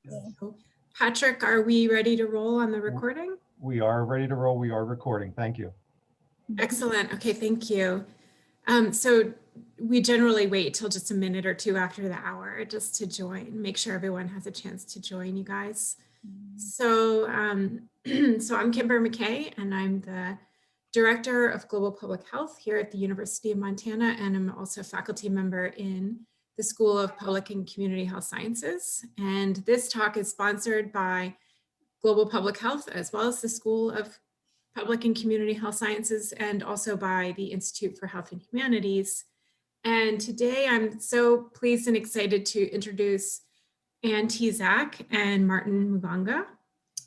So, Patrick, are we ready to roll on the recording? We are ready to roll. We are recording. Thank you. Excellent. Okay, thank you. So we generally wait till just a minute or two after the hour just to join, make sure everyone has a chance to join, you guys. So, so I'm Kimber McKay, and I'm the Director of Global Public Health here at the University of Montana, and I'm also a faculty member in the School of Public and Community Health Sciences. And this talk is sponsored by Global Public Health, as well as the School of Public and Community Health Sciences, and also by the Institute for Health and Humanities. And today I'm so pleased and excited to introduce Anne Tezak and Martin Muganga.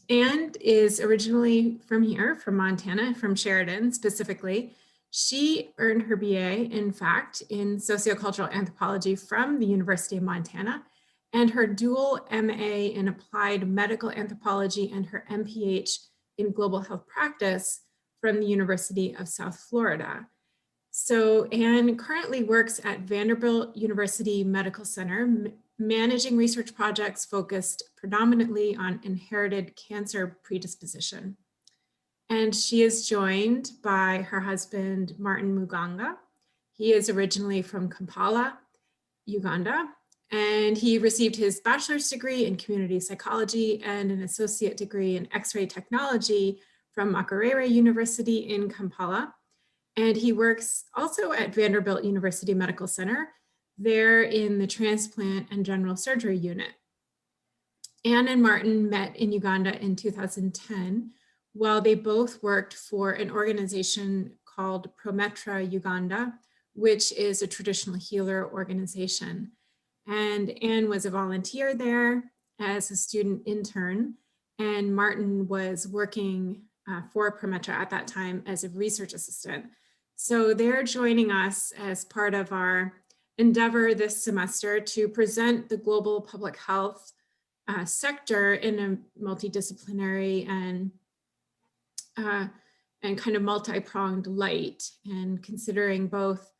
Anne is originally from here, from Montana, from Sheridan specifically. She earned her BA, in fact, in sociocultural anthropology from the University of Montana, and her dual MA in applied medical anthropology and her MPH in global health practice from the University of South Florida. So Anne currently works at Vanderbilt University Medical Center, managing research projects focused predominantly on inherited cancer predisposition. And she is joined by her husband, Martin Muganga. He is originally from Kampala, Uganda, and he received his bachelor's degree in community psychology and an associate degree in X-ray technology from Makerere University in Kampala. And he works also at Vanderbilt University Medical Center, there in the transplant and general surgery unit. Anne and Martin met in Uganda in 2010, while they both worked for an organization called Prometra Uganda, which is a traditional healer organization. And Anne was a volunteer there as a student intern, and Martin was working for Prometra at that time as a research assistant. So they're joining us as part of our endeavor this semester to present the global public health sector in a multidisciplinary and kind of multi-pronged light, and considering both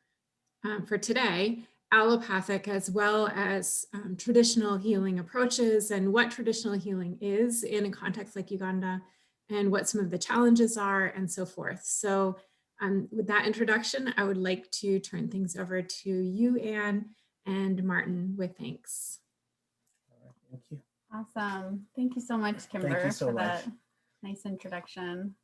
for today, allopathic as well as traditional healing approaches, and what traditional healing is in a context like Uganda, and what some of the challenges are, and so forth. So with that introduction, I would like to turn things over to you, Anne, and Martin, with thanks. Thank you. Awesome. Thank you so much, Kimber, for that nice introduction.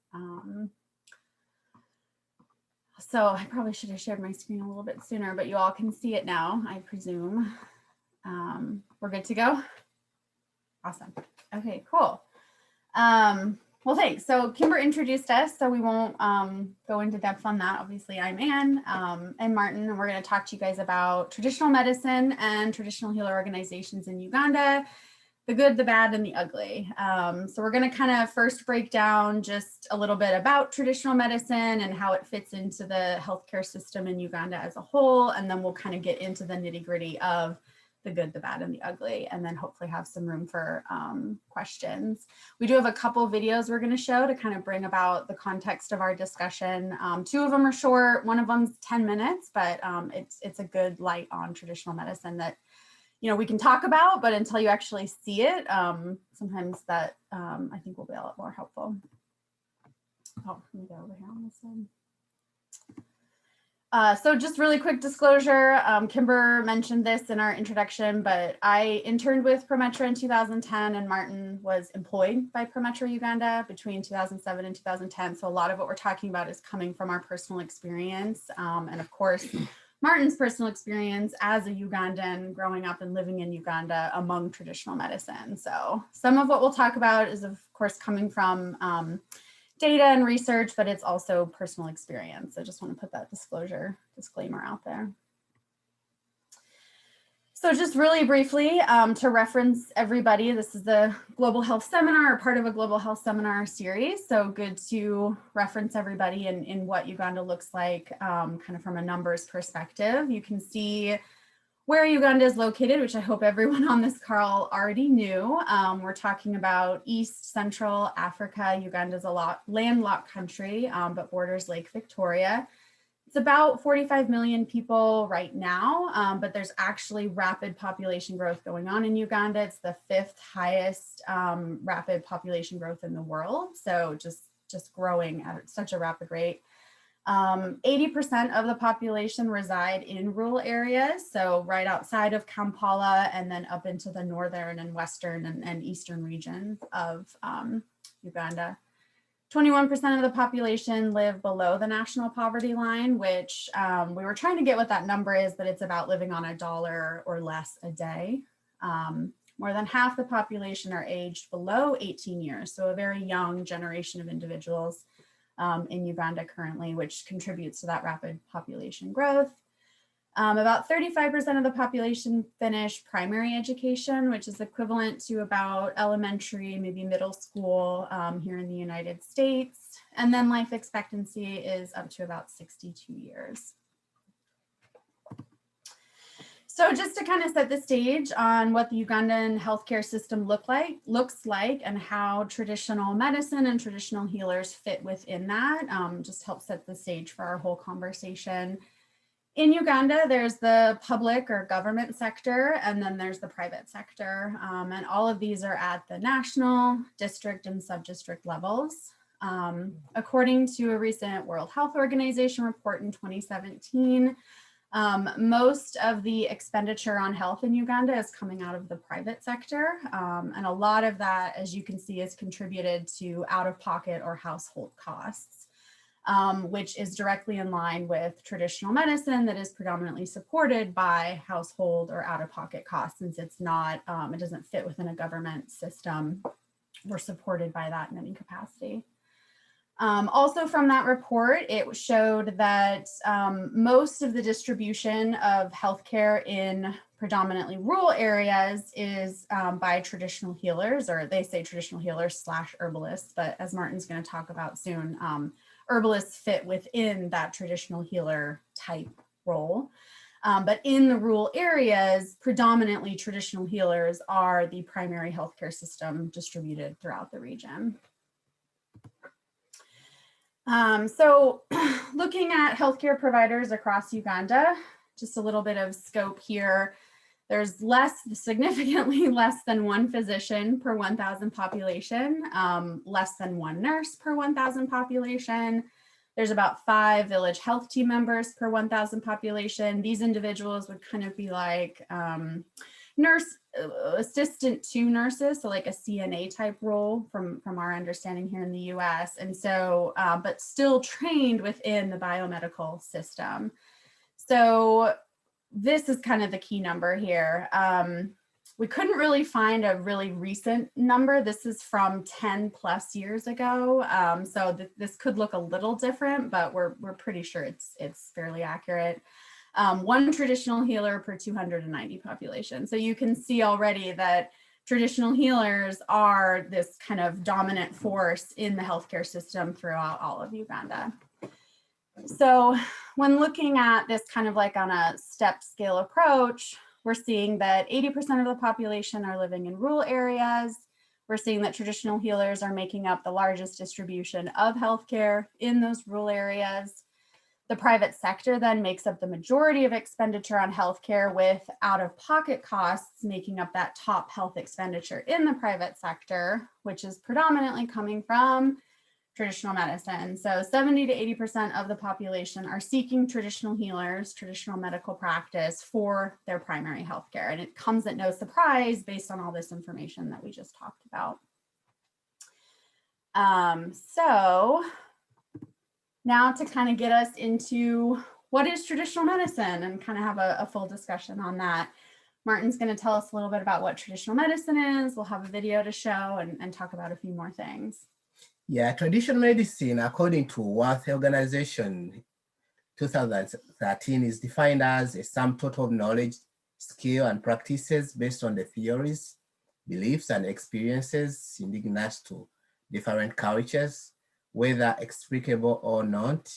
So I probably should have shared my screen a little bit sooner, but you all can see it now, I presume. We're good to go? Awesome. Okay, cool. Well, thanks. So Kimber introduced us, so we won't go into depth on that. Obviously, I'm Anne and Martin, and we're going to talk to you guys about traditional medicine and traditional healer organizations in Uganda, the good, the bad, and the ugly. So we're going to kind of first break down just a little bit about traditional medicine and how it fits into the healthcare system in Uganda as a whole, and then we'll kind of get into the nitty-gritty of the good, the bad, and the ugly, and then hopefully have some room for questions. We do have a couple videos we're going to show to kind of bring about the context of our discussion. Two of them are short, one of them's 10 minutes, but it's a good light on traditional medicine that we can talk about, but until you actually see it, sometimes that I think will be a lot more helpful. Oh, let me go over here on this side. So just really quick disclosure, Kimber mentioned this in our introduction, but I interned with Prometra in 2010, and Martin was employed by Prometra Uganda between 2007 and 2010. So a lot of what we're talking about is coming from our personal experience. And of course, Martin's personal experience as a Ugandan growing up and living in Uganda among traditional medicine. So some of what we'll talk about is of course coming from data and research, but it's also personal experience. I just want to put that disclaimer out there. So just really briefly, to reference everybody, this is the Global Health Seminar, or part of a Global Health Seminar series. So good to reference everybody in what Uganda looks like, kind of from a numbers perspective. You can see where Uganda is located, which I hope everyone on this call already knew. We're talking about East Central Africa. Uganda is a landlocked country, but borders Lake Victoria. It's about 45 million people right now, but there's actually rapid population growth going on in Uganda. It's the 5th highest rapid population growth in the world. So just growing at such a rapid rate. 80% of the population reside in rural areas, so right outside of Kampala and then up into the northern and western and eastern region of Uganda. 21% of the population live below the national poverty line, which we were trying to get what that number is, but it's about living on $1 or less a day. More than half the population are aged below 18 years, so a very young generation of individuals in Uganda currently, which contributes to that rapid population growth. About 35% of the population finish primary education, which is equivalent to about elementary, maybe middle school here in the United States. And then life expectancy is up to about 62 years. So just to kind of set the stage on what the Ugandan healthcare system looks like and how traditional medicine and traditional healers fit within that, just help set the stage for our whole conversation. In Uganda, there's the public or government sector, and then there's the private sector. And all of these are at the national, district, and sub-district levels. According to a recent World Health Organization report in 2017, most of the expenditure on health in Uganda is coming out of the private sector. And a lot of that, as you can see, is contributed to out-of-pocket or household costs. Which is directly in line with traditional medicine that is predominantly supported by household or out-of-pocket costs, since it's not, it doesn't fit within a government system. We're supported by that in any capacity. Also from that report, it showed that most of the distribution of healthcare in predominantly rural areas is by traditional healers, or they say traditional healers / herbalists, but as Martin's going to talk about soon, herbalists fit within that traditional healer type role. But in the rural areas, predominantly traditional healers are the primary healthcare system distributed throughout the region. So looking at healthcare providers across Uganda, just a little bit of scope here. There's significantly less than one physician per 1,000 population, less than one nurse per 1,000 population. There's about 5 village health team members per 1,000 population. These individuals would kind of be like nurse assistant to nurses, so like a CNA type role from our understanding here in the US. And so, but still trained within the biomedical system. So this is kind of the key number here. We couldn't really find a really recent number. This is from 10+ years ago. So this could look a little different, but we're pretty sure it's fairly accurate. One traditional healer per 290 population. So you can see already that traditional healers are this kind of dominant force in the healthcare system throughout all of Uganda. So when looking at this kind of like on a step scale approach, we're seeing that 80% of the population are living in rural areas. We're seeing that traditional healers are making up the largest distribution of healthcare in those rural areas. The private sector then makes up the majority of expenditure on healthcare, with out-of-pocket costs making up that top health expenditure in the private sector, which is predominantly coming from traditional medicine. So 70 to 80% of the population are seeking traditional healers, traditional medical practice for their primary healthcare. And it comes at no surprise based on all this information that we just talked about. So now to kind of get us into what is traditional medicine and kind of have a full discussion on that. Martin's going to tell us a little bit about what traditional medicine is. We'll have a video to show and talk about a few more things. Yeah, traditional medicine, according to World Health Organization 2013, is defined as a sum total of knowledge, skill, and practices based on the theories, beliefs, and experiences indigenous to different cultures, whether explicable or not,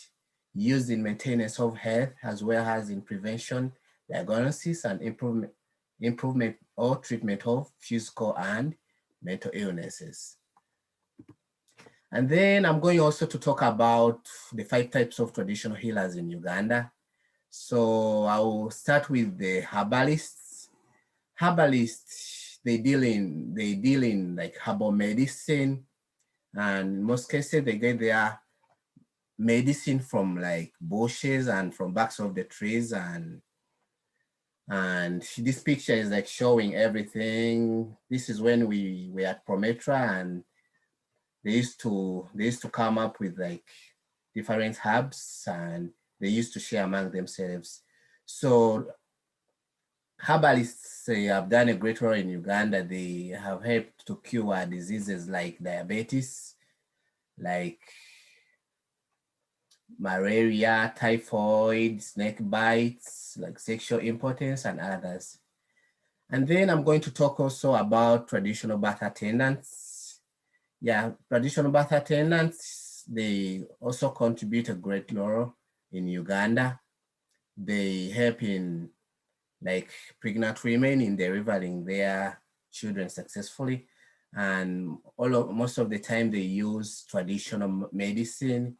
used in maintenance of health as well as in prevention, diagnosis, and improvement or treatment of physical and mental illnesses. And then I'm going also to talk about the 5 types of traditional healers in Uganda. So I'll start with the herbalists. Herbalists, they deal in like herbal medicine, and in most cases they get their medicine from like bushes and from backs of the trees, and this picture is like showing everything. This is when we were at Prometra, and they used to come up with like different herbs, and they used to share among themselves. So herbalists have done a great role in Uganda. They have helped to cure diseases like diabetes, like malaria, typhoid, snake bites, like sexual impotence, and others. And then I'm going to talk also about traditional birth attendants. Yeah, traditional birth attendants, they also contribute a great role in Uganda. They help in like pregnant women in delivering their children successfully. And most of the time they use traditional medicine.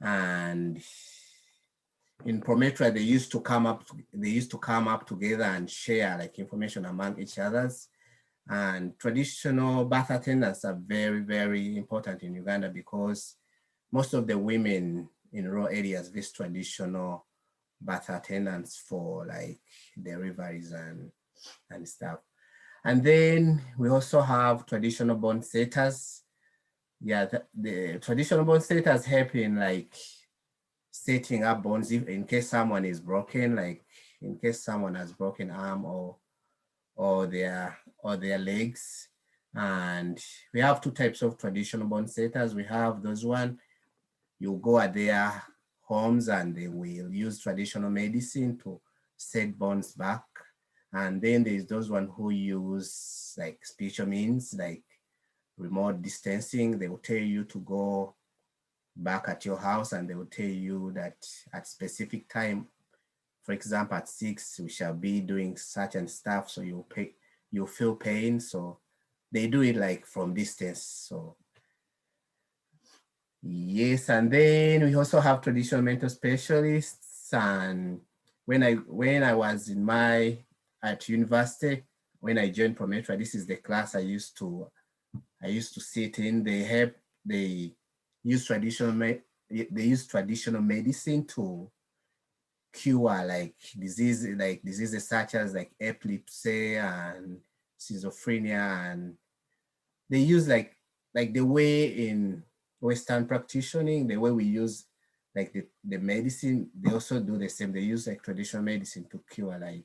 And in Prometra, they used to come up together and share like information among each others. And traditional birth attendants are very, very important in Uganda because most of the women in rural areas visit traditional birth attendants for like deliveries and stuff. And then we also have traditional bond setters. Yeah, the traditional bond setters help in like setting up bonds in case someone is broken, like in case someone has broken arm or their legs. And we have 2 types of traditional bond setters. We have those one, you go at their homes and they will use traditional medicine to set bonds back. And then there's those one who use like spiritual means, like remote distancing. They will tell you to go back at your house, and they will tell you that at specific time, for example, at 6, we shall be doing such and stuff. So you feel pain. So they do it like from distance. So yes, and then we also have traditional mental specialists. And when I was at university, when I joined Prometra, this is the class I used to sit in. They use traditional medicine to cure like diseases such as like epilepsy and schizophrenia, and they use like the way in Western practicing, the way we use like the medicine, they also do the same. They use like traditional medicine to cure like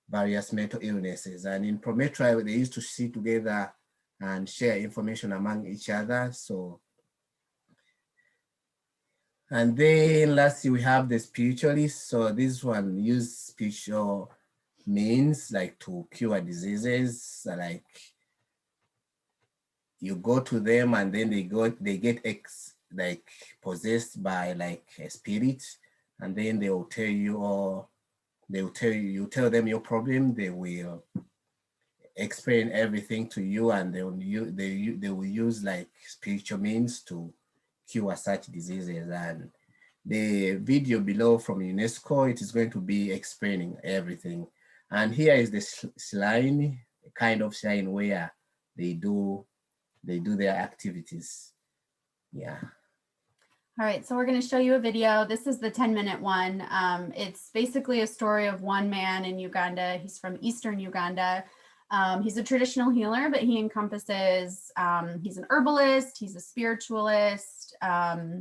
various mental illnesses. And in Prometra, they used to sit together and share information among each other. So, and then lastly, we have the spiritualists. So this one use spiritual means like to cure diseases, like you go to them and then they get possessed by like a spirit, and then they will tell you, or you tell them your problem, they will explain everything to you, and they will use like spiritual means to cure such diseases. And the video below from UNESCO, it is going to be explaining everything. And here is the shrine, a kind of shrine where they do their activities. Yeah. All right, so we're going to show you a video. This is the 10-minute one. It's basically a story of one man in Uganda. He's from Eastern Uganda. He's a traditional healer, but he encompasses, he's an herbalist, he's a spiritualist,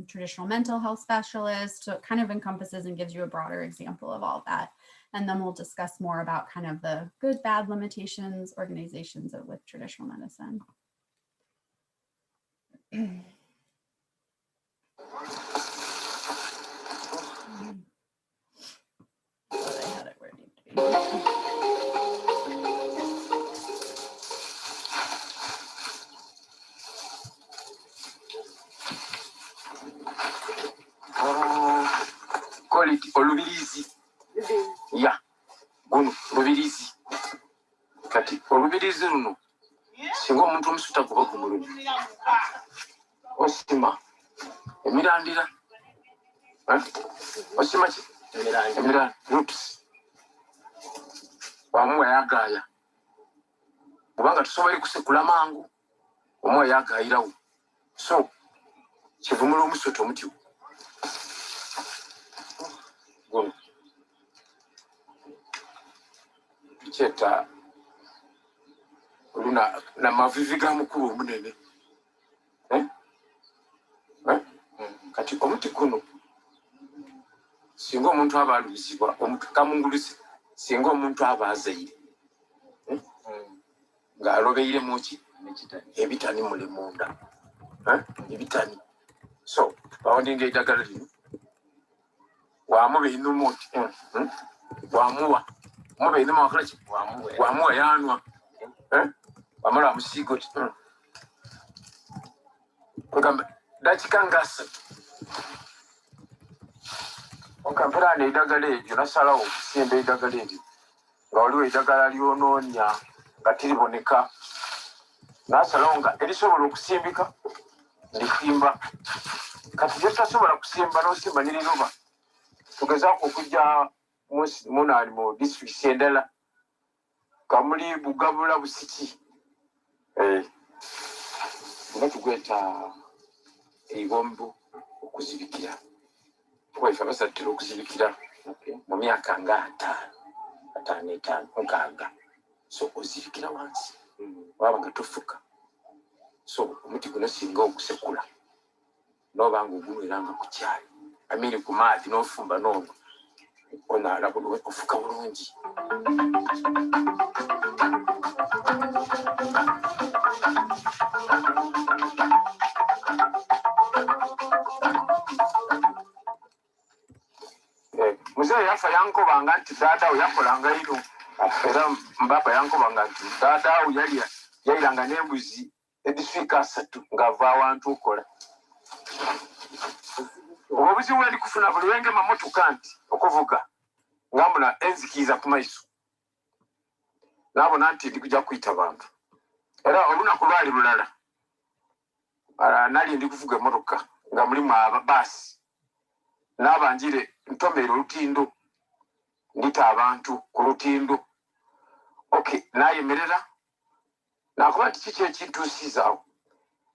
traditional mental health specialist. So it kind of encompasses and gives you a broader example of all of that. And then we'll discuss more about kind of the good, bad limitations, organizations with traditional medicine. I had it where it needed to be. Call it olubirizi. Yeah. Guno olubirizi. Kati olubirizi luno singa omuntu omusuta vuga ku mululu. osima emirandira osima ki emirandira roots wamu yagaya kubanga tusobola kusekula mangu omwe yagayirawo so kivumula omusoto omuti gono kyeta oluna namavivi ga mukulu omunene kati omuti guno singa omuntu aba aluzibwa kamunguluzi singa omuntu aba azaire ng'alobeiremu ki ebitani mule munda ebitani so bawandinga eddagala lino wamuba enuma oti wamuwa muba enuma wakola ki wamuwa yanwa wamala wamusiiga oti kugamba dakika nga 3 okamperaano eddagala eryo nasalawo okusimba eddagala eryo nga waliwo eddagala lyonoonya nga tiriboneka nasalawo nga erisobola okusimbika ndisimba kati gyetasobola kusimba nosimba niriroba tugezaako okujja munaani mu disitulikisi endala kamuli bugabula busiki nga tugweta eibombo okuzibikira twaife abasatira okuzibikira mu myaka nga 5 nkaaga so ozibikira wansi waba nga tofuka so omuti guno singa ogusekula nobanga ogunweranga ku kyali amiri ku maadi n'ofumba noono onaalabulwe ofuka bulungi muzeeyi yafa yankobanga nti daadawo yakolanga ino era mbaba yankobanga nti daadawo yayiranga n'embuzi ediswiika 3 ng'ava awantu okola obuzibu bwe ndi kufuna buli lwenge mamotoka nti okuvuga ngambula enzikiriza ku maiso naabona nti ndi kujja kuyita bantu era olunaku lwali lulala nali ndi kuvuga emotoka nga mulimu ababaasi n'abanjire ntomera olutindo ndita abantu ku lutindo nayemerera nakuba nti kiki ekintuusizaawo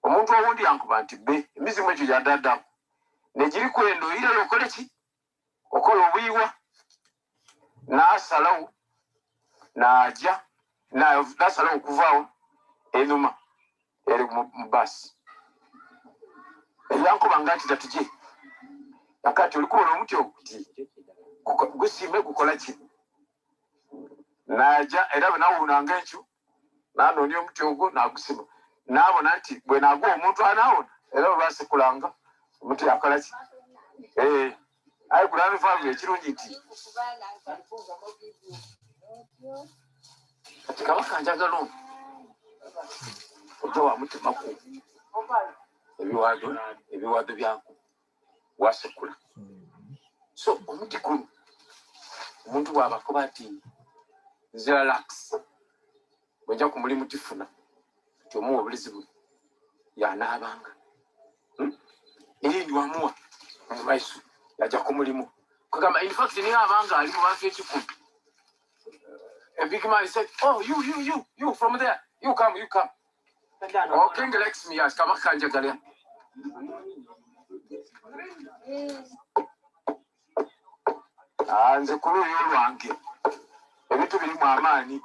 omuntu owundi yankuba nti be emizimu egyo yadaddamu negiri kwendo irayo okole ki okola obwiwa nasalawo najja nasalawo okuvaawo enuma eri mu baasi eyankubanga nti tatuje akati oli kubona omuti oguti gusimbe gukola ki najja era bwe nawuunanga enkyo nanoonya omuti ogwo nagusima nabona nti bwe nagwa omuntu anaawona era bwe basekulanga omuti yakola ki aye kulabifaayo ekirungi nti kati kabaka njagala ono ojja wamutimaku ebiwaado byako wasekula so omuti guno omuntu bwabakoba nti nziralax bwejja ku mulimu tifuna nti omuwa obulizibu yanaabanga erindi wamuwa mu maiso yajja ku mulimu kugamba infact niyo abanga ali mu bantu ekikumi a big man said oh you from there you come king likes me as kabaka njagala nze ku luuyi olwange ebintu birimu amaanyi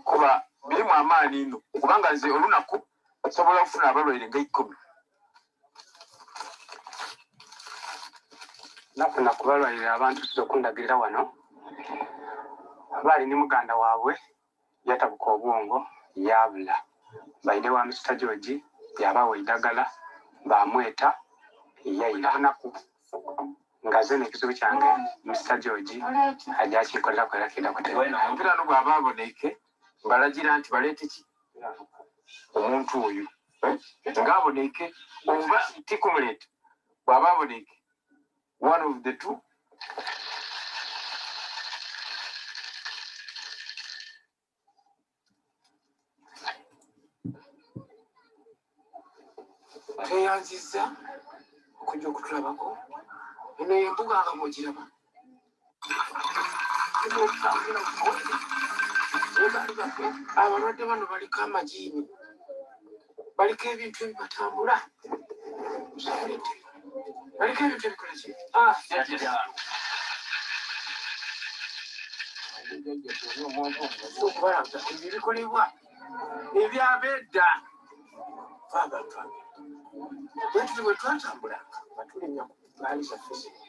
kuba birimu amaanyi ino kubanga nze olunaku nsobola okufuna abalwaire nga 10 nafuna kubalwaire abantu tuza okundagirira wano baali ni muganda waabwe yatabuka obwongo yabula baine wa Mr. George yabawa eddagala bamweta yaira lunaku nga ze n'ekizibu kyange Mr. George ajja akikolera kwerakira kuteera no bw'aba aboneke mbalagira nti baleete ki omuntu oyo ng'aboneke oba tikumuleeta bw'aba aboneke one of the two tweyanziza okujja okutulabako eno embuga nga mwogiraba abalwadde bano baliko amajiini baliko ebintu ebibatambula baliko ebintu ebikola ki okubalaga ebyo bikolebwa ebyabedda abantu bwetuti bwe twatambulanga nga tulinnya ku gaali zaffe zino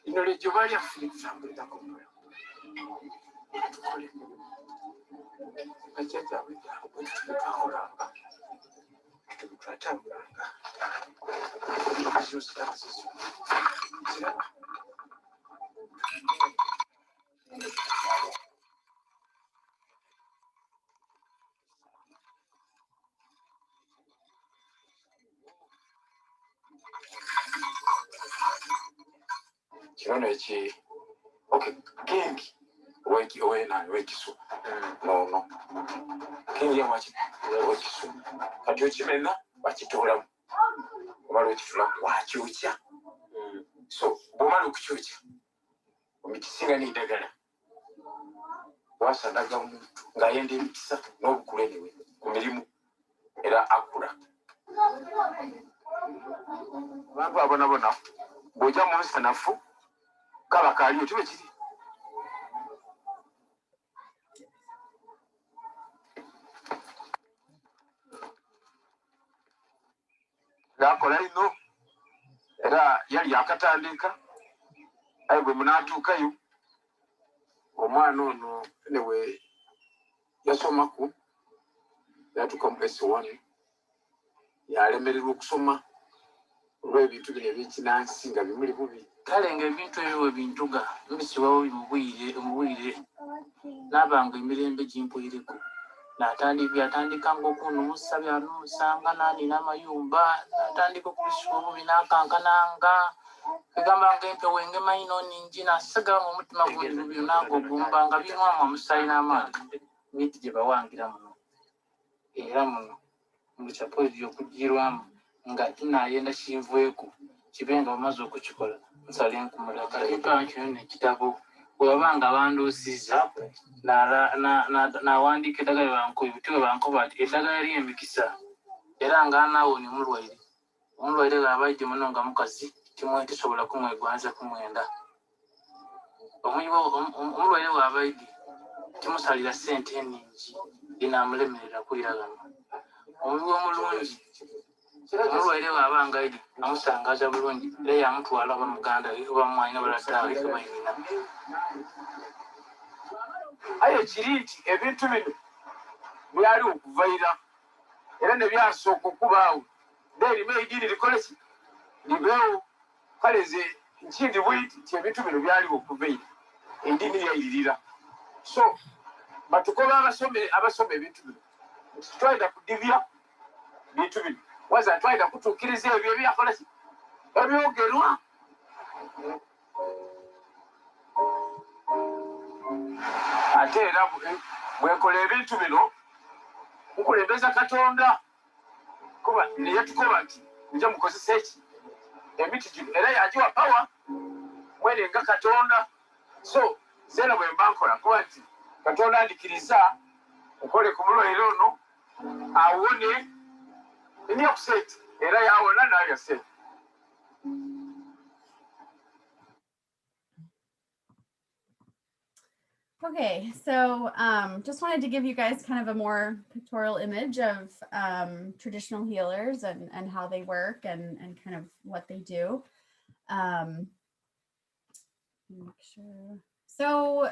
lino lejjo baali afune kutambulirako mpola tukole bajjajjaabwe gyabo bwetuti bwe twakolanga bwe twatambulanga zino ziraba zizo ziraba kino eki kingi wekisu nono kingi wekisu kati okimena bakituulamu omala okitulamu wakyokya so bwomala okukyokya omikisinga n'eddagala wasanaga omuntu ng'ayenda emikisa n'obukulu eniwe ku mirimu era akula abantu abonabona bw'ojja mu nsanafu kaba kaali otibe kiri gakola ino era yali akatandika aye bwe munaatuukayo omwana ono newe yasomaku yatuuka mu S1 yalemererwa okusoma olw'ebintu bino ebyekinansi nga bimuli bubi kale ng'ebintu ebyo we bintuga mbisibwawo mubwire naabanga emirembe gimpwireko byatandikanga okunumusa byanumusanga nanina amayumba natandika okulisiwa obubi nakankananga egambanga empewo engema ino ningi nasaganga omutima gundi bubyo nagogumba nga binwamu omusaayi n'amaani miti gye bawangira muno era muno mukyapozio okugirwamu nga tunayenda kinveeku kibe nga bamaze okukikola nsala enkumulaka ekitwala kino nekitabo bwebabanga banduusiza nawandiika eddagala bankoba ebitiwe bankoba ati eddagala ly'emikisa era nga anaawoni omulwaire bw'abaidde muno nga mukazi tisobola kumwegwanza kumwenda omulwaire bw'abaidde timusalira ssente eningi dinaamulemerera kwiragano omubi omulungi omulwaire bw'abanga idi amusangaza bulungi era yamutwala bamuganda bamwalina balataawekebayina aye kiri nti ebintu bino byali okuvaira era ne byasooka okubaawo nerime eidini likoleki libeewo kale ze nkindi bwiti nti ebintu bino byali okuvaira edini yayiririra so batukoba abasoma ebintu bino twalina kudibya bintu bino waza twalina kutuukiriza ebyo ebyakoleki ebyogerwa ate era bwekola ebintu bino mukulembeza Katonda kuba neyatukoba nti nja mukozesa eki emiti gino era yagiwa pawa mwerenga Katonda so zera bwe mba nkola kuba nti Katonda andikiriza okole ku mulwaire ono awone enyakusente era yawona nayo yasente. Okay, so just wanted to give you guys kind of a more pictorial image of traditional healers and how they work and kind of what they do. Make sure. So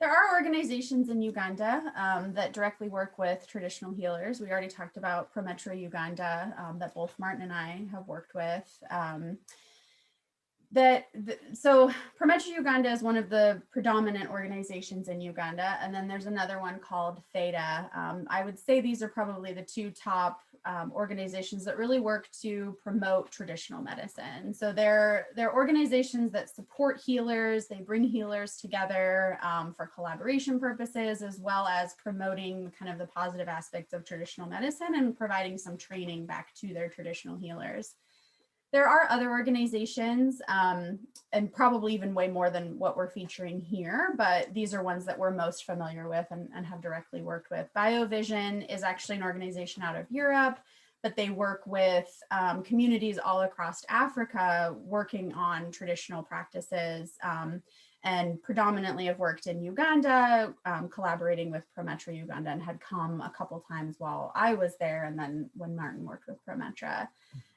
there are organizations in Uganda that directly work with traditional healers. We already talked about Prometra Uganda that both Martin and I have worked with. So Prometra Uganda is one of the predominant organizations in Uganda, and then there's another one called Theta. I would say these are probably the two top organizations that really work to promote traditional medicine. So they're organizations that support healers. They bring healers together for collaboration purposes, as well as promoting kind of the positive aspects of traditional medicine and providing some training back to their traditional healers. There are other organizations, and probably even way more than what we're featuring here, but these are ones that we're most familiar with and have directly worked with. BioVision is actually an organization out of Europe, but they work with communities all across Africa working on traditional practices, and predominantly have worked in Uganda, collaborating with Prometra Uganda, and had come a couple times while I was there, and then when Martin worked with Prometra.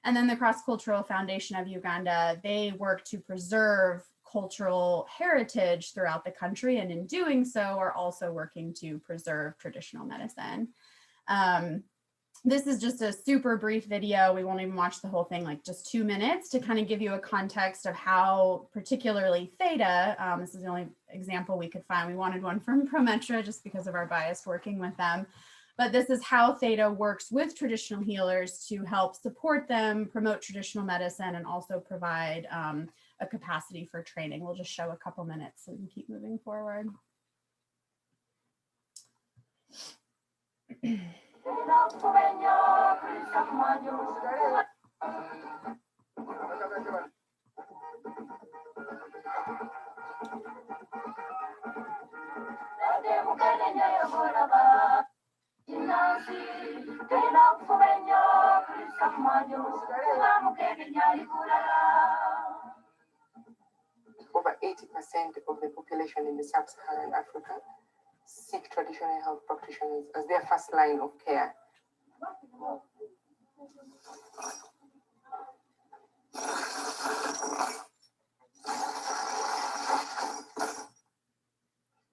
And then the Cross-Cultural Foundation of Uganda, they work to preserve cultural heritage throughout the country, and in doing so are also working to preserve traditional medicine. This is just a super brief video. We won't even watch the whole thing, like just 2 minutes, to kind of give you a context of how particularly Theta, this is the only example we could find. We wanted one from Prometra just because of our bias working with them. But this is how Theta works with traditional healers to help support them, promote traditional medicine, and also provide a capacity for training. We'll just show a couple minutes and keep moving forward. Over 80% of the population in the sub-Saharan Africa seek traditional health practitioners as their first line of care.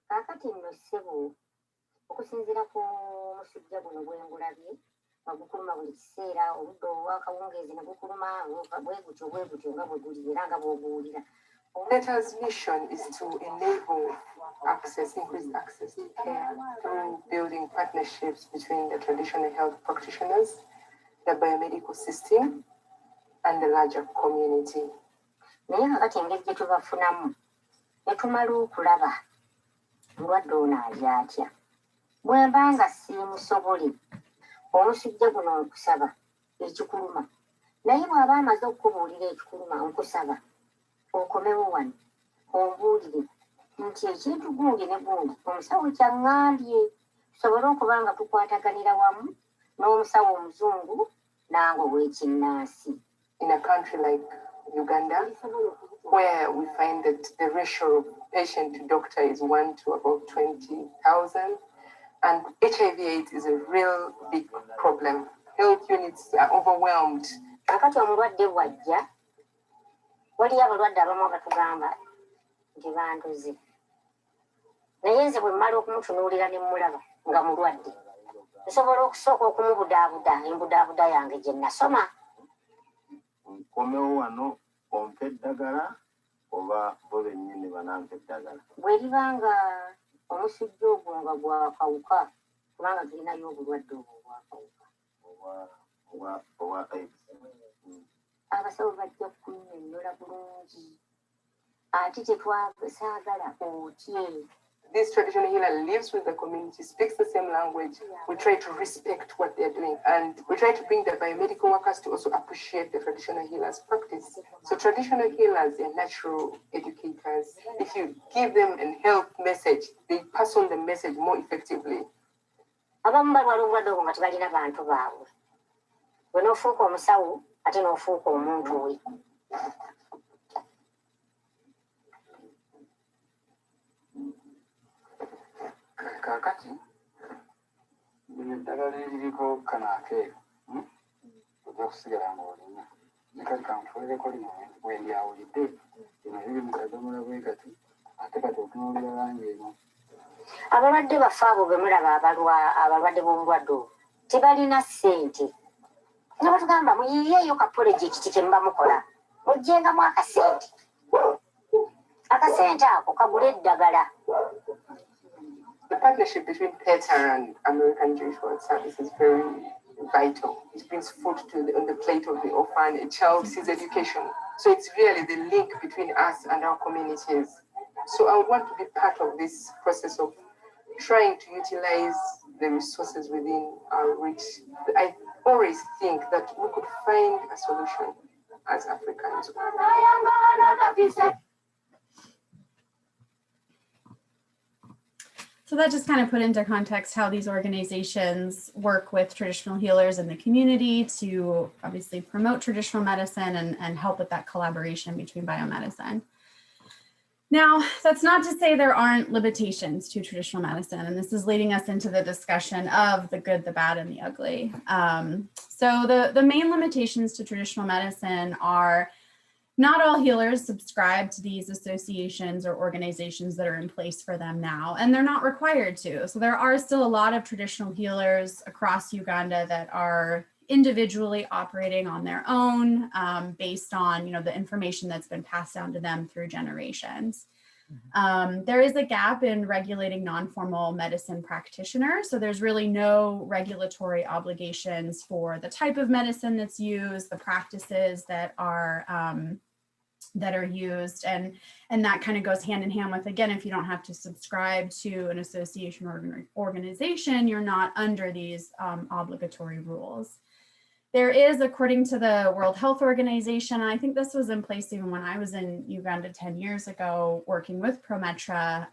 Kakati nno ssebo okusinziira ku musujja guno gwengulabye bagukuluma buli kiseera obudde obwakawungeezi ne gukuluma bwe gutyo nga bwe guli era nga bw'oguwulira. Theta's mission is to enable increased access to care through building partnerships between the traditional health practitioners, the biomedical system, and the larger community. Naye kakati engeri gye tubafunamu ne tumala okulaba mulwadde ono ali atya. Bwe mba nga siimusobole omusujja guno nkusaba ekikuluma, naye bw'aba amaze okukubuulira ekikuluma nkusaba okomewo wano ombuulire nti ekintu gundi ne gundi omusawo kyaŋŋambye, tusobole okuba nga tukwataganira wamu n'omusawo omuzungu nange ow'ekinnansi. In a country like Uganda, where we find that the ratio of patient to doctor is 1 to about 20,000, and HIV/AIDS is a real big problem. Health units are overwhelmed. Kakati omulwadde bw'ajja, waliyo abalwadde abamu abatugamba nti banduze, naye nze bwe mmala okumutunuulira ne mmulaba nga mulwadde, nsobola okusooka okumubudaabuda embudaabuda yange gye nasoma. Nkomewo wano ompe eddagala oba bo bennyini banampe eddagala. Bwe liba nga omusujja ogwo nga gwakawuka, kubanga tulinayo obulwadde obwo bwakawuka, oba AIDS. abasawo bajja kunnyonnyola bulungi ate tetwasaagala otye. This traditional healer lives with the community, speaks the same language. We try to respect what they're doing, and we try to bring the biomedical workers to also appreciate the traditional healers' practice. So traditional healers are natural educators. If you give them a health message, they pass on the message more effectively. Abamu balwala obulwadde obwo nga tebalina bantu baabwe. Bwe n'ofuuka omusawo ate n'ofuuka omuntu we. Kakati bino eddagala eririko kano akeeru ojja kusigala ng'olina nekati kanfuulireko lino bwe ndyawulidde bino biri mu kadomola bwe kati ate kati otunuulira langi eno. Abalwadde baffe abo be mulaba abalwadde b'obulwadde obwo tebalina ssente. Ne batugamba muyiyeeyo ka pulojekiti kye muba mukola mugyengamu akasente akasente ako kagule eddagala. The partnership between PETA and American Jewish World Service is very vital. It brings food on the plate of the orphan, a child sees education. So it's really the link between us and our communities. So I would want to be part of this process of trying to utilize the resources within our reach. I always think that we could find a solution as Africans. So that just kind of put into context how these organizations work with traditional healers in the community to obviously promote traditional medicine and help with that collaboration between biomedicine. Now, that's not to say there aren't limitations to traditional medicine, and this is leading us into the discussion of the good, the bad, and the ugly. So the main limitations to traditional medicine are not all healers subscribe to these associations or organizations that are in place for them now, and they're not required to. So there are still a lot of traditional healers across Uganda that are individually operating on their own based on the information that's been passed down to them through generations. There is a gap in regulating non-formal medicine practitioners. So there's really no regulatory obligations for the type of medicine that's used, the practices that are used, and that kind of goes hand in hand with, again, if you don't have to subscribe to an association or organization, you're not under these obligatory rules. There is, according to the World Health Organization, and I think this was in place even when I was in Uganda 10 years ago, working with Prometra,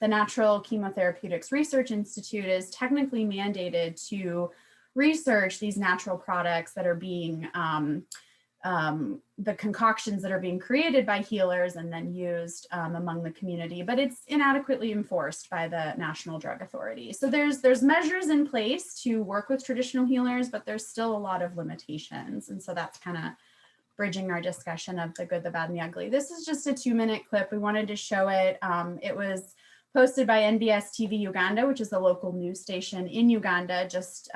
the Natural Chemotherapeutics Research Institute is technically mandated to research these natural products that are being the concoctions that are being created by healers and then used among the community, but it's inadequately enforced by the National Drug Authority. So there's measures in place to work with traditional healers, but there's still a lot of limitations. And so that's kind of bridging our discussion of the good, the bad, and the ugly. This is just a 2-minute clip. We wanted to show it. It was posted by NBS TV Uganda, which is a local news station in Uganda, just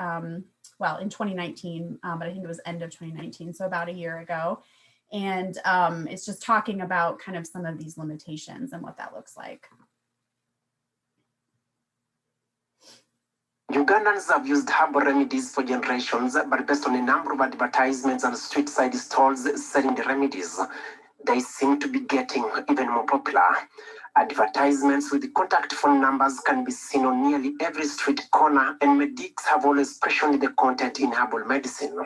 well, in 2019, but I think it was end of 2019, so about a year ago. And it's just talking about kind of some of these limitations and what that looks like. Ugandans have used herbal remedies for generations, but based on a number of advertisements and street side stalls selling the remedies, they seem to be getting even more popular. Advertisements with the contact phone numbers can be seen on nearly every street corner, and medics have always questioned the content in herbal medicine.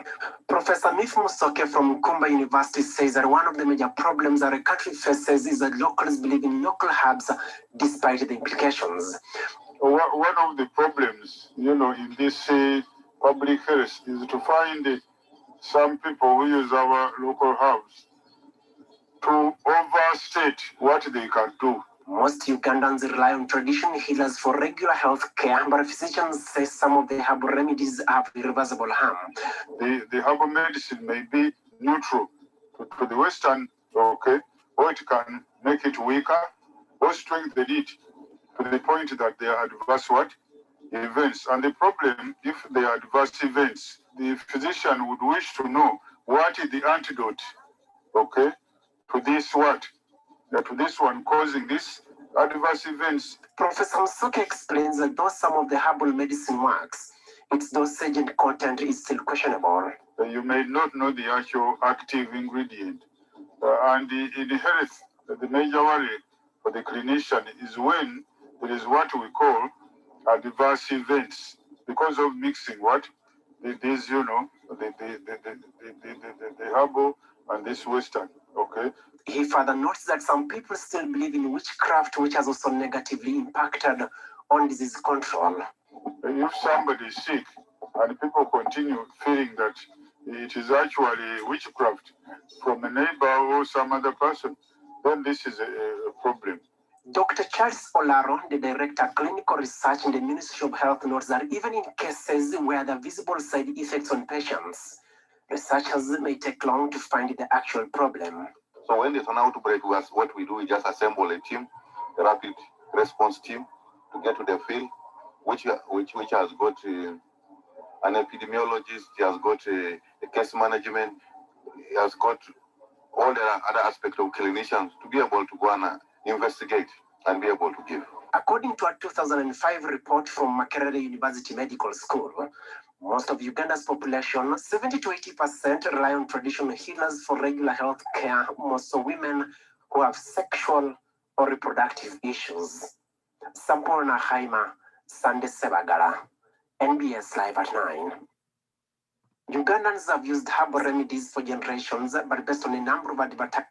Professor Mif Musoke from Kumba University says that one of the major problems our country faces is that locals believe in local herbs despite the implications. One of the problems, in this public health is to find some people who use our local herbs to overstate what they can do. Most Ugandans rely on traditional healers for regular health care, but physicians say some of the herbal remedies have irreversible harm. The herbal medicine may be neutral to the Western, okay, or it can make it weaker or strengthen it to the point that there are adverse events. And the problem, if there are adverse events, the physician would wish to know what is the antidote, okay, to this to this one causing this adverse events. Professor Musoke explains that though some of the herbal medicine works, its dosage and content is still questionable. You may not know the actual active ingredient. And in health, the major worry for the clinician is when there is what we call adverse events because of mixing these, the herbal and this Western, okay? He further notes that some people still believe in witchcraft, which has also negatively impacted on disease control. If somebody is sick and people continue feeling that it is actually witchcraft from a neighbor or some other person, then this is a problem. Dr. Charles Olaro, the Director of Clinical Research in the Ministry of Health, notes that even in cases where there are visible side effects on patients, researchers may take long to find the actual problem. So when there's an outbreak, what we do is just assemble a team, a rapid response team, to get to the field, which has got an epidemiologist, he has got a case management, he has got all the other aspects of clinicians to be able to go and investigate and be able to give. According to a 2005 report from Makerere University Medical School, most of Uganda's population, 70 to 80%, rely on traditional healers for regular health care, most of women who have sexual or reproductive issues. Sampurna Haima, Sande Sebagala, NBS Live at 9. Ugandans have used herbal remedies for generations, but based on a number of advertisements.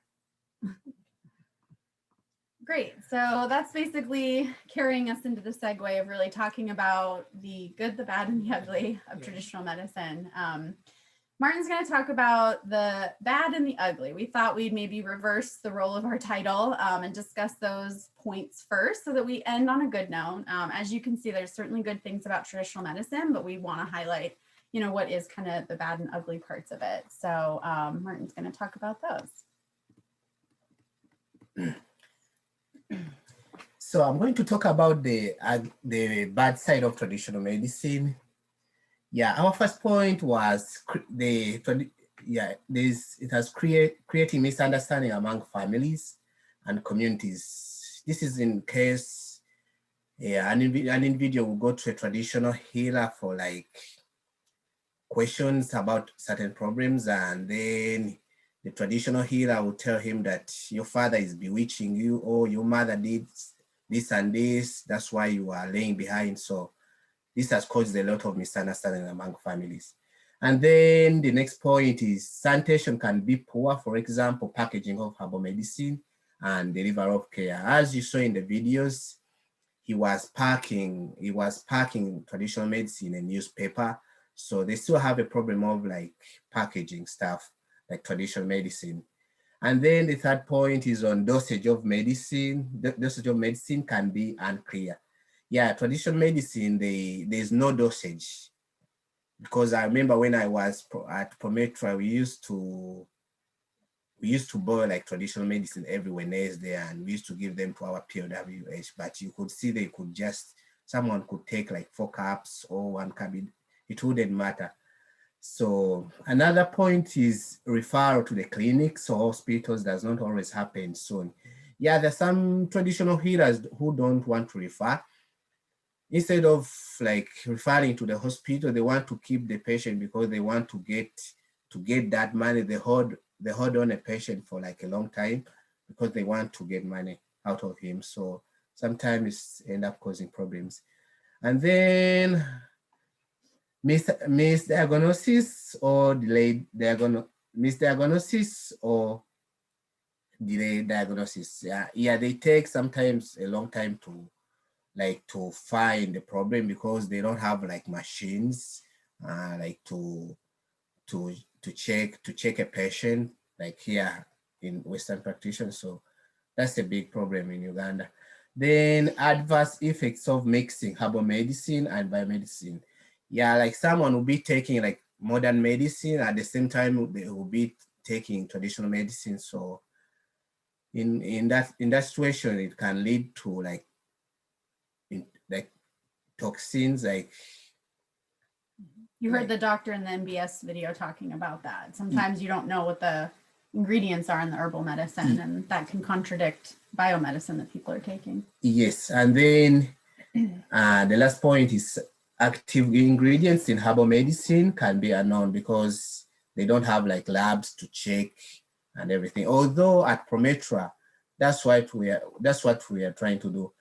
Great. So that's basically carrying us into the segue of really talking about the good, the bad, and the ugly of traditional medicine. Martin's going to talk about the bad and the ugly. We thought we'd maybe reverse the role of our title and discuss those points first so that we end on a good note. As you can see, there's certainly good things about traditional medicine, but we want to highlight, you know, what is kind of the bad and ugly parts of it. So Martin's going to talk about those. So I'm going to talk about the bad side of traditional medicine. Yeah, our first point was it has creating misunderstanding among families and communities. This is in case an individual will go to a traditional healer for like questions about certain problems, and then the traditional healer will tell him that your father is bewitching you, or your mother did this and this, that's why you are laying behind. So this has caused a lot of misunderstanding among families. And then the next point is sanitation can be poor. For example, packaging of herbal medicine and delivery of care. As you saw in the videos, he was packing traditional medicine in a newspaper. So they still have a problem of like packaging stuff like traditional medicine. And then the third point is on dosage of medicine. The dosage of medicine can be unclear. Yeah, traditional medicine, there's no dosage. Because I remember when I was at Prometra, we used to boil like traditional medicine every Wednesday, and we used to give them to our POWH, but you could see they could someone could take like 4 cups or 1 cup, it wouldn't matter. So another point is referral to the clinics or hospitals does not always happen soon. Yeah, there's some traditional healers who don't want to refer. Instead of like referring to the hospital, they want to keep the patient because they want to get that money. They hold on a patient for like a long time because they want to get money out of him. So sometimes it ends up causing problems. And then misdiagnosis or delayed misdiagnosis or delayed diagnosis. Yeah, they take sometimes a long time to find the problem because they don't have like machines like to check a patient like here in Western practitioners. So that's a big problem in Uganda. Then adverse effects of mixing herbal medicine and biomedicine. Yeah, like someone will be taking like modern medicine at the same time they will be taking traditional medicine. So in that situation, it can lead to like toxins. Like you heard the doctor in the NBS video talking about that. Sometimes you don't know what the ingredients are in the herbal medicine, and that can contradict biomedicine that people are taking. Yes, and then the last point is active ingredients in herbal medicine can be unknown because they don't have like labs to check and everything. Although at Prometra, that's what we are trying to do.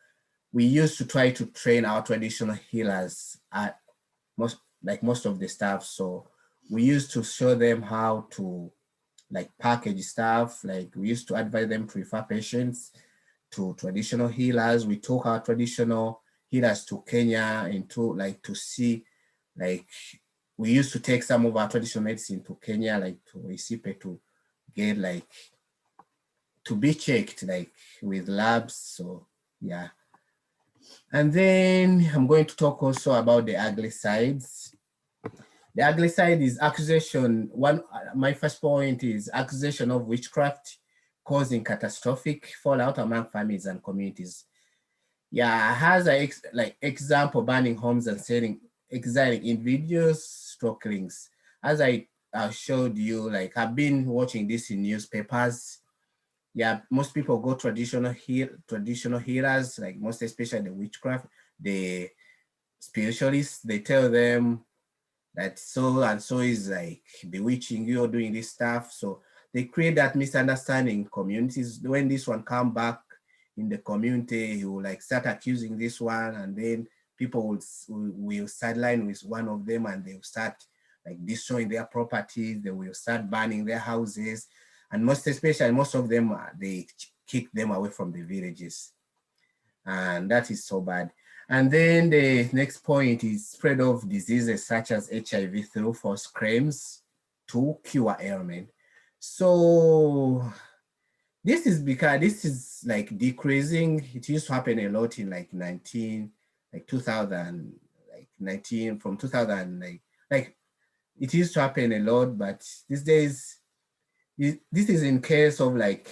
We used to try to train our traditional healers at most of the staff. So we used to show them how to like package stuff. Like we used to advise them to refer patients to traditional healers. We took our traditional healers to Kenya to see, like we used to take some of our traditional medicine to Kenya, like to Isipe to get like to be checked like with labs. So yeah. And then I'm going to talk also about the ugly sides. The ugly side is accusation. My first point is accusation of witchcraft causing catastrophic fallout among families and communities. Yeah, has example burning homes and exiling individuals, stroke links. As I I showed you, like I've been watching this in newspapers. Yeah, most people go traditional healers, like most especially the witchcraft, the spiritualists, they tell them that so and so is like bewitching you or doing this stuff. So they create that misunderstanding in communities. When this one come back in the community, he will like start accusing this one, and then people will sideline with one of them, and they will start like destroying their properties. They will start burning their houses, and most especially, most of them, they kick them away from the villages, and that is so bad. And then the next point is spread of diseases such as HIV through false claims to cure ailment. So this is because this is like decreasing. It used to happen a lot in like 2000, like 19 from 2000, like it used to happen a lot, but these days, this is in case of like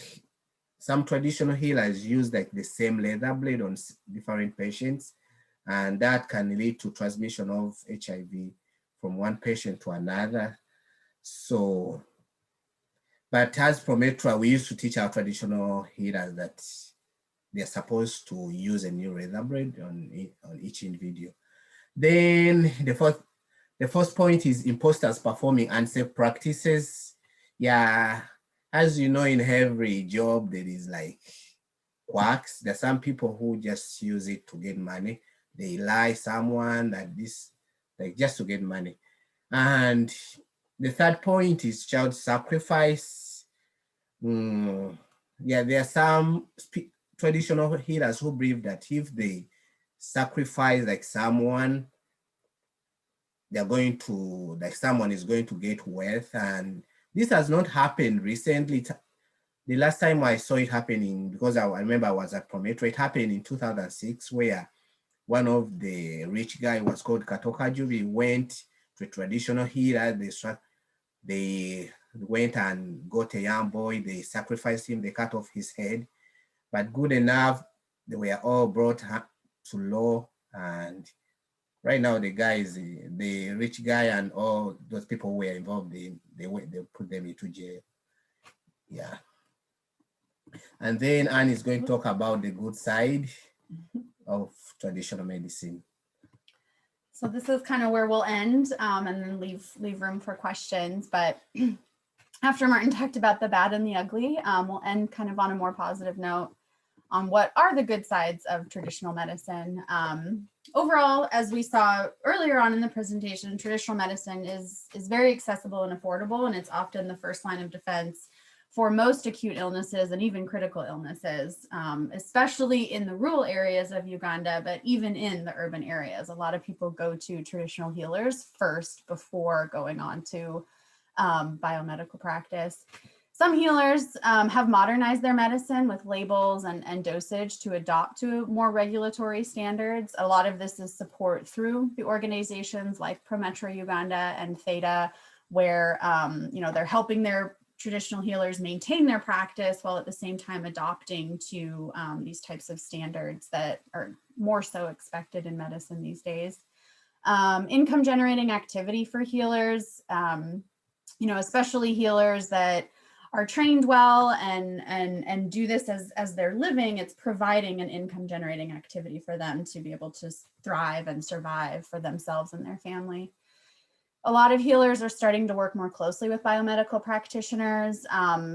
some traditional healers use like the same leather blade on different patients, and that can lead to transmission of HIV from one patient to another. So, but as Prometra, we used to teach our traditional healers that they're supposed to use a new razor blade on each individual. Then the first point is imposters performing unsafe practices. Yeah, as you know, in every job, there is like quacks. There's some people who just use it to get money. They lie someone that this, like just to get money. And the third point is child sacrifice. Yeah, there are some traditional healers who believe that if they sacrifice like someone, they're going to, like someone is going to get wealth. And this has not happened recently. The last time I saw it happening, because I remember I was at Prometra, it happened in 2006, where one of the rich guy was called Katoka Jubi, went to a traditional healer. They went and got a young boy, they sacrificed him, they cut off his head. But good enough, they were all brought to law, and right now the guy is the rich guy, and all those people who were involved in, they put them into jail. Yeah. And then Anne is going to talk about the good side of traditional medicine. So this is kind of where we'll end, and then leave room for questions. But after Martin talked about the bad and the ugly, we'll end kind of on a more positive note on what are the good sides of traditional medicine. Overall, as we saw earlier on in the presentation, traditional medicine is very accessible and affordable, and it's often the first line of defense for most acute illnesses and even critical illnesses, especially in the rural areas of Uganda, but even in the urban areas. A lot of people go to traditional healers first before going on to biomedical practice. Some healers have modernized their medicine with labels and dosage to adopt to more regulatory standards. A lot of this is support through the organizations like Prometra Uganda and Theta, where they're helping their traditional healers maintain their practice while at the same time adopting to these types of standards that are more so expected in medicine these days. Income generating activity for healers, especially healers that are trained well and do this as their living. It's providing an income generating activity for them to be able to thrive and survive for themselves and their family. A lot of healers are starting to work more closely with biomedical practitioners,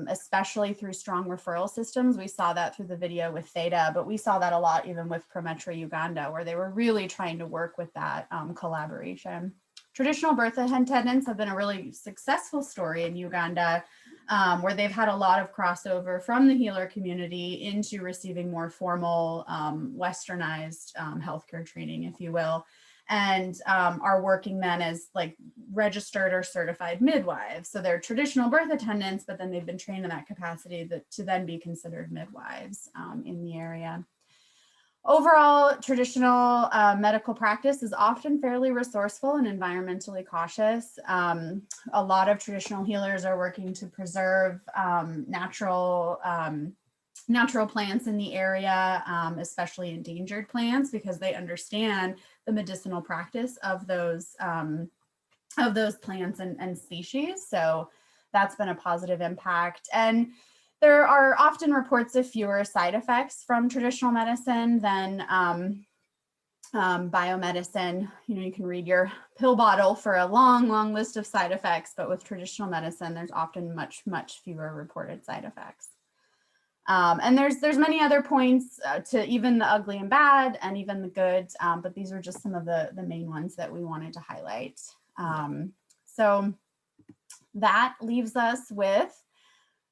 especially through strong referral systems. We saw that through the video with Theta, but we saw that a lot even with Prometra Uganda, where they were really trying to work with that collaboration. Traditional birth attendants have been a really successful story in Uganda, where they've had a lot of crossover from the healer community into receiving more formal, westernized healthcare training, if you will, and are working then as like registered or certified midwives. So they're traditional birth attendants, but then they've been trained in that capacity to then be considered midwives in the area. Overall, traditional medical practice is often fairly resourceful and environmentally cautious. A lot of traditional healers are working to preserve natural plants in the area, especially endangered plants, because they understand the medicinal practice of those of those plants and species. So that's been a positive impact. And there are often reports of fewer side effects from traditional medicine than biomedicine. You can read your pill bottle for a long list of side effects, but with traditional medicine, there's often much fewer reported side effects. And there's many other points to even the ugly and bad and even the good, but these are just some of the main ones that we wanted to highlight. So that leaves us with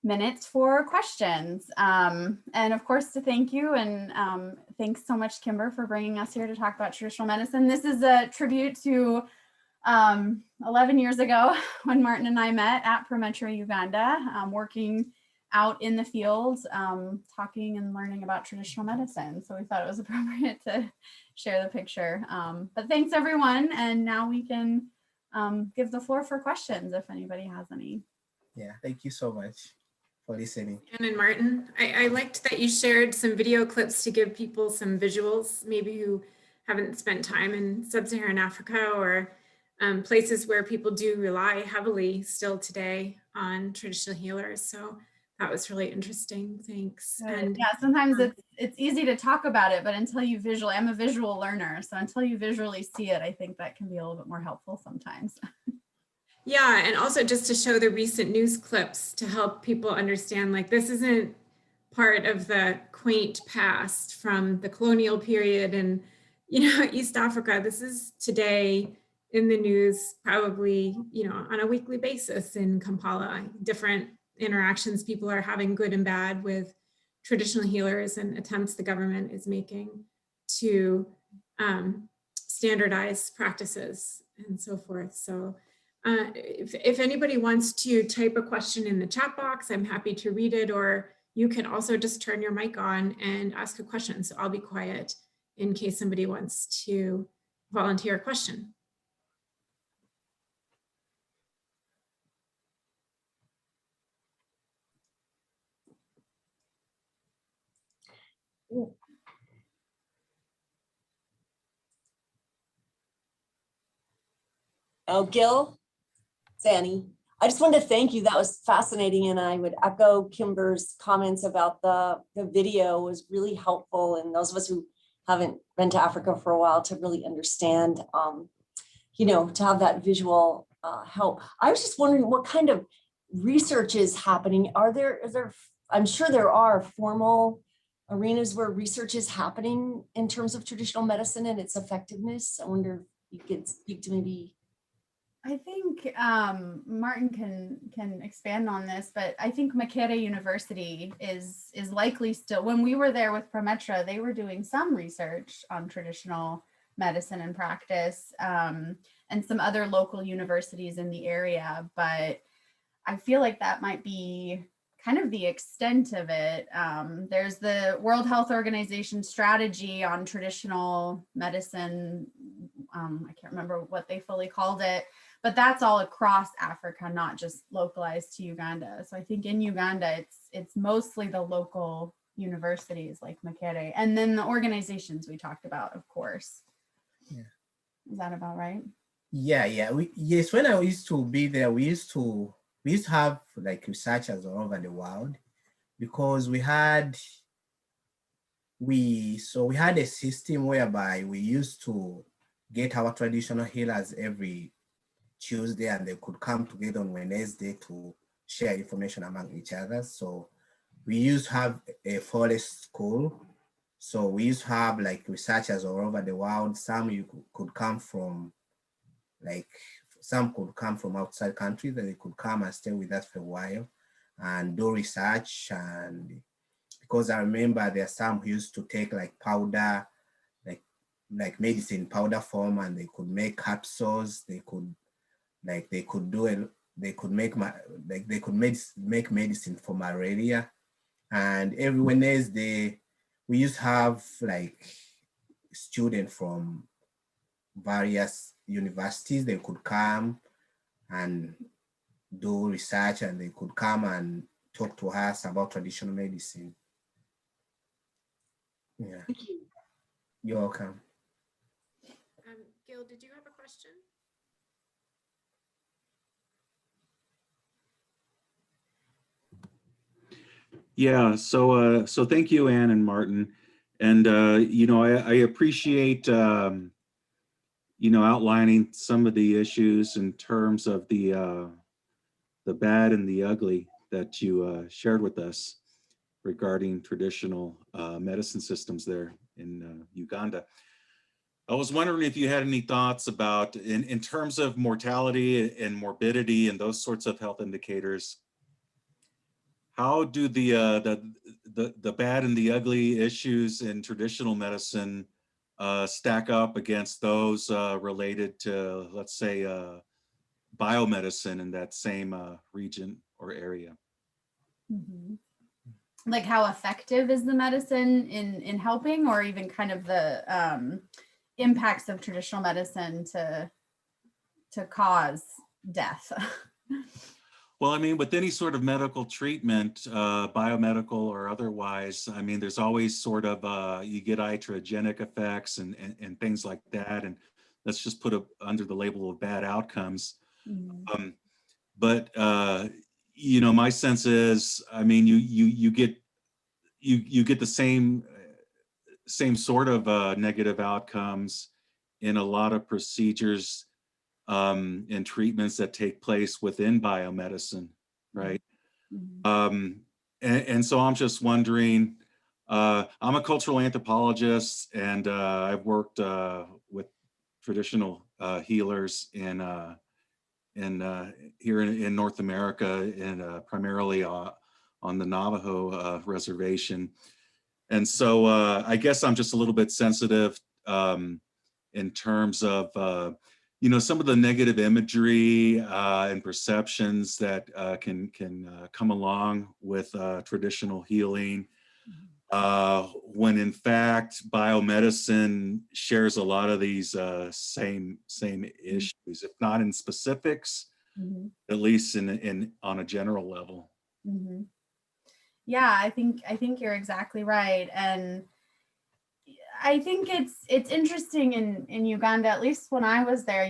minutes for questions. And of course, to thank you, and thanks so much, Kimber, for bringing us here to talk about traditional medicine. This is a tribute to 11 years ago when Martin and I met at Prometra, Uganda, working out in the field, talking and learning about traditional medicine. So we thought it was appropriate to share the picture. But thanks everyone. And now we can give the floor for questions if anybody has any. Yeah, thank you so much for listening. And Martin, I liked that you shared some video clips to give people some visuals, maybe who haven't spent time in sub-Saharan Africa or places where people do rely heavily still today on traditional healers. So that was really interesting. Thanks. And yeah, sometimes it's easy to talk about it, but until you visually, I'm a visual learner, so until you visually see it, I think that can be a little bit more helpful sometimes. Yeah, and also just to show the recent news clips to help people understand, like, this isn't part of the quaint past from the colonial period and, East Africa. This is today in the news, probably, on a weekly basis in Kampala, different interactions people are having, good and bad, with traditional healers and attempts the government is making to standardize practices and so forth. So if anybody wants to type a question in the chat box, I'm happy to read it, or you can also just turn your mic on and ask a question. So I'll be quiet in case somebody wants to volunteer a question. Oh, Gil, Zanny, I just wanted to thank you. That was fascinating. And I would echo Kimber's comments about the video was really helpful. And those of us who haven't been to Africa for a while to really understand, to have that visual help. I was just wondering what kind of research is happening. I'm sure there are formal arenas where research is happening in terms of traditional medicine and its effectiveness. I wonder if you could speak to maybe. I think Martin can expand on this, but I think Makerere University is likely still, when we were there with Prometra, they were doing some research on traditional medicine and practice, and some other local universities in the area, but I feel like that might be kind of the extent of it. There's the World Health Organization strategy on traditional medicine. I can't remember what they fully called it, but that's all across Africa, not just localized to Uganda. So I think in Uganda, it's mostly the local universities like Makerere, and then the organizations we talked about, of course. Yeah. Is that about right? Yeah. Yes, when I used to be there, we used to have like researchers all over the world, because we had a system whereby we used to get our traditional healers every Tuesday, and they could come together on Wednesday to share information among each other. So we used to have a forest school. So we used to have like researchers all over the world. Some could come from outside countries, that they could come and stay with us for a while and do research. And because I remember there are some who used to take like powder, like medicine powder form, and they could make capsules. They could make medicine for malaria. And every Wednesday we used to have like students from various universities. They could come and do research, and they could come and talk to us about traditional medicine. Yeah. Thank you. You're welcome. Gil, did you have a question? Yeah, so thank you, Ann and Martin. And I appreciate outlining some of the issues in terms of the bad and the ugly that you shared with us regarding traditional medicine systems there in Uganda. I was wondering if you had any thoughts about, in terms of mortality and morbidity and those sorts of health indicators, how do the bad and the ugly issues in traditional medicine stack up against those related to, let's say, biomedicine in that same region or area? Mhm. Like how effective is the medicine in helping, or even kind of the impacts of traditional medicine to cause death? Well, I mean, with any sort of medical treatment, biomedical or otherwise, I mean, there's always sort of, you get iatrogenic effects and things like that. And let's just put it under the label of bad outcomes. Mm-hmm. But my sense is, I mean, you get the same sort of negative outcomes in a lot of procedures and treatments that take place within biomedicine, right? Mm-hmm. And so I'm just wondering, I'm a cultural anthropologist, and I've worked with traditional healers in here in North America, and primarily on the Navajo reservation. And so I guess I'm just a little bit sensitive in terms of some of the negative imagery and perceptions that can come along with traditional healing, when in fact biomedicine shares a lot of these same issues, if not in specifics, Mm-hmm. at least on a general level. Mm-hmm. Yeah, I think you're exactly right. And I think it's interesting in Uganda, at least when I was there,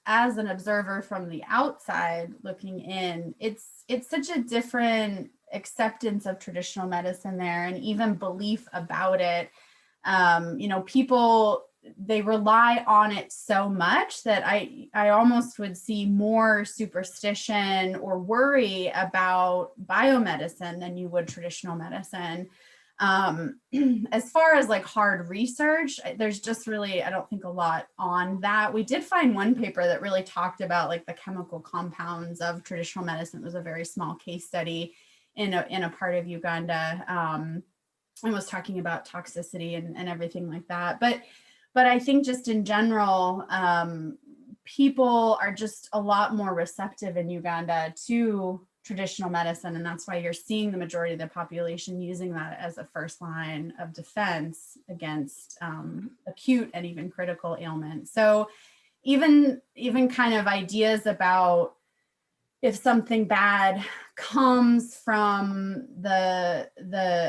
as an observer from the outside looking in, it's such a different acceptance of traditional medicine there, and even belief about it. People, they rely on it so much that I almost would see more superstition or worry about biomedicine than you would traditional medicine. As far as like hard research, there's just really, I don't think a lot on that. We did find one paper that really talked about like the chemical compounds of traditional medicine. It was a very small case study in a part of Uganda, and was talking about toxicity and everything like that. But I think just in general, people are just a lot more receptive in Uganda to traditional medicine, and that's why you're seeing the majority of the population using that as a first line of defense against acute and even critical ailments. So even kind of ideas about if something bad comes from the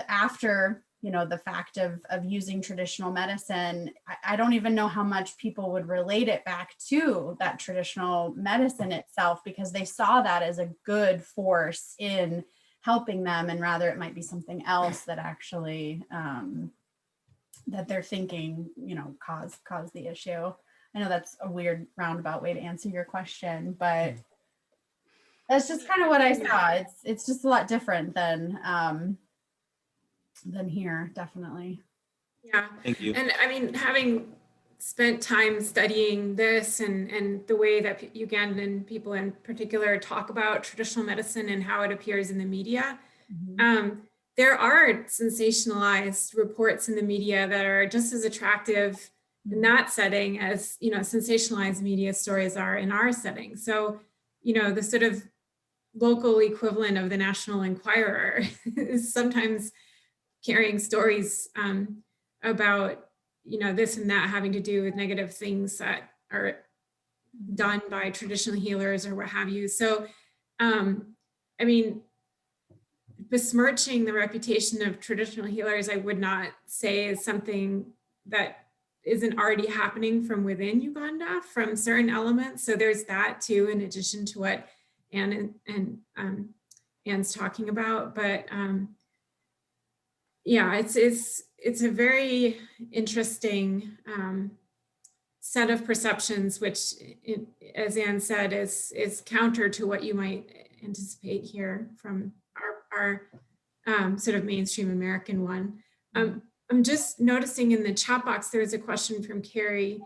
after, the fact of using traditional medicine, I don't even know how much people would relate it back to that traditional medicine itself, because they saw that as a good force in helping them, and rather it might be something else that actually that they're thinking, caused the issue. I know that's a weird roundabout way to answer your question, but that's just kind of what I saw. It's just a lot different than here, definitely. Yeah. Thank you. And I mean, having spent time studying this and the way that Ugandan people in particular talk about traditional medicine and how it appears in the media, there are sensationalized reports in the media that are just as attractive in that setting as, sensationalized media stories are in our setting. So, the sort of local equivalent of the National Enquirer is sometimes carrying stories about, this and that having to do with negative things that are done by traditional healers or what have you. So, I mean, besmirching the reputation of traditional healers, I would not say is something that isn't already happening from within Uganda from certain elements. So there's that too, in addition to what Anne Anne's talking about, but yeah, it's a very interesting set of perceptions, which, as Anne said, is counter to what you might anticipate here from our sort of mainstream American one. I'm just noticing in the chat box, there is a question from Carrie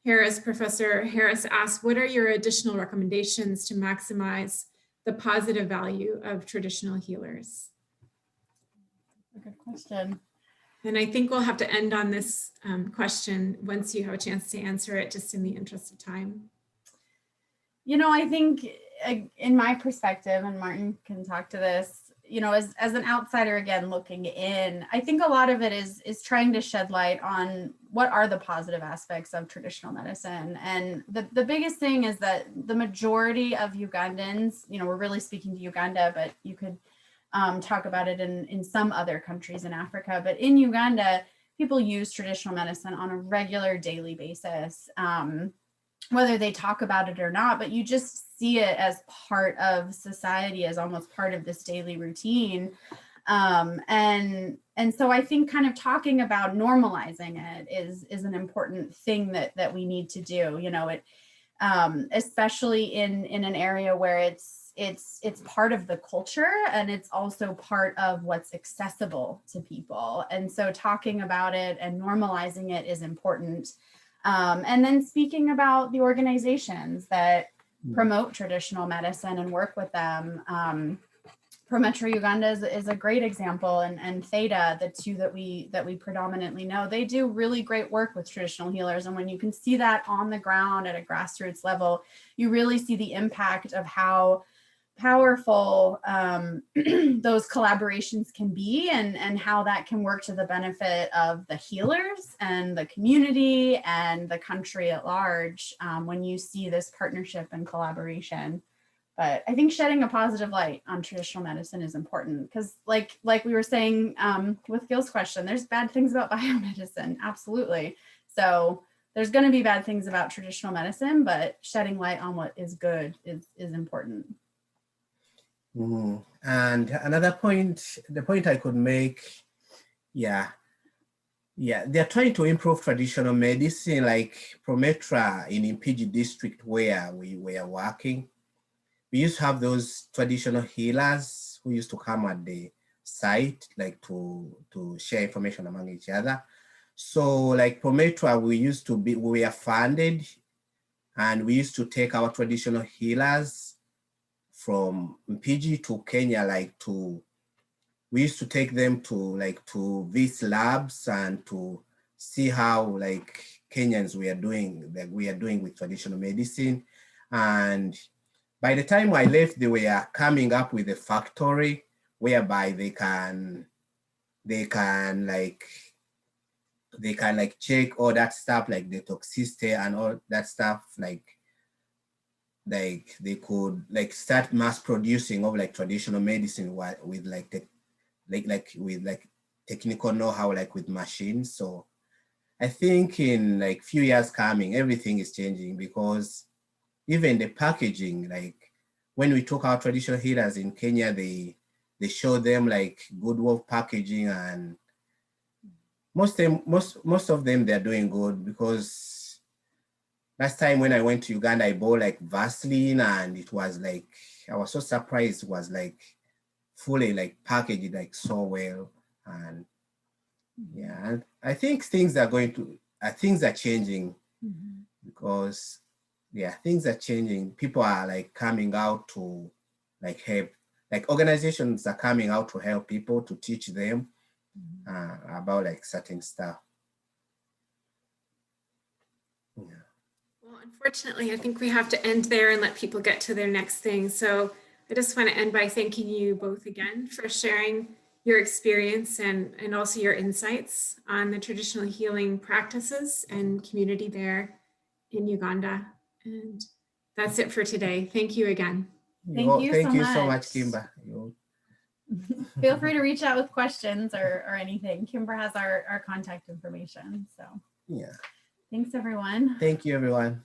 Harris. Professor Harris asked, what are your additional recommendations to maximize the positive value of traditional healers? A good question. And I think we'll have to end on this question once you have a chance to answer it, just in the interest of time. You know, I think in my perspective, and Martin can talk to this, you know, as an outsider, again, looking in, I think a lot of it is trying to shed light on what are the positive aspects of traditional medicine. And the biggest thing is that the majority of Ugandans, you know, we're really speaking to Uganda, but you could talk about it in some other countries in Africa, but in Uganda, people use traditional medicine on a regular daily basis, whether they talk about it or not, but you just see it as part of society, as almost part of this daily routine. And so I think kind of talking about normalizing it is an important thing that we need to do, you know, it, especially in an area where it's part of the culture, and it's also part of what's accessible to people. And so talking about it and normalizing it is important. And then speaking about the organizations that promote traditional medicine and work with them. Prometro Uganda is a great example, and Theta, the two that we predominantly know, they do really great work with traditional healers. And when you can see that on the ground at a grassroots level, you really see the impact of how powerful those collaborations can be, and how that can work to the benefit of the healers and the community and the country at large when you see this partnership and collaboration. But I think shedding a positive light on traditional medicine is important, because like we were saying with Gil's question, there's bad things about biomedicine, absolutely. So there's going to be bad things about traditional medicine, but shedding light on what is good is important. Mm-hmm. And another point, the point I could make, they're trying to improve traditional medicine, like Prometra in Impigi district where we were working. We used to have those traditional healers who used to come at the site, like to share information among each other. So like Prometra, we were funded, and we used to take our traditional healers from Mpigi to Kenya, we used to take them to these labs and to see how Kenyans we are doing with traditional medicine. And by the time I left, they were coming up with a factory whereby they can check all that stuff, like the toxicity and all that stuff, they could start mass producing of traditional medicine with technical know-how, with machines. So I think in few years coming, everything is changing, because even the packaging, when we took our traditional healers in Kenya, they show them good wolf packaging, and most of them they're doing good, because last time when I went to Uganda, I bought Vaseline, and it was I was so surprised, it was fully packaged so well. And yeah, I think things are changing, because things are changing. People are coming out to help, organizations are coming out to help people, to teach them about certain stuff. Yeah. Well, unfortunately, I think we have to end there and let people get to their next thing. So I just want to end by thanking you both again for sharing your experience and also your insights on the traditional healing practices and community there in Uganda. And that's it for today. Thank you again. Thank you so much, Kimber. Feel free to reach out with questions or anything. Kimber has our contact information. So yeah. Thanks, everyone. Thank you, everyone.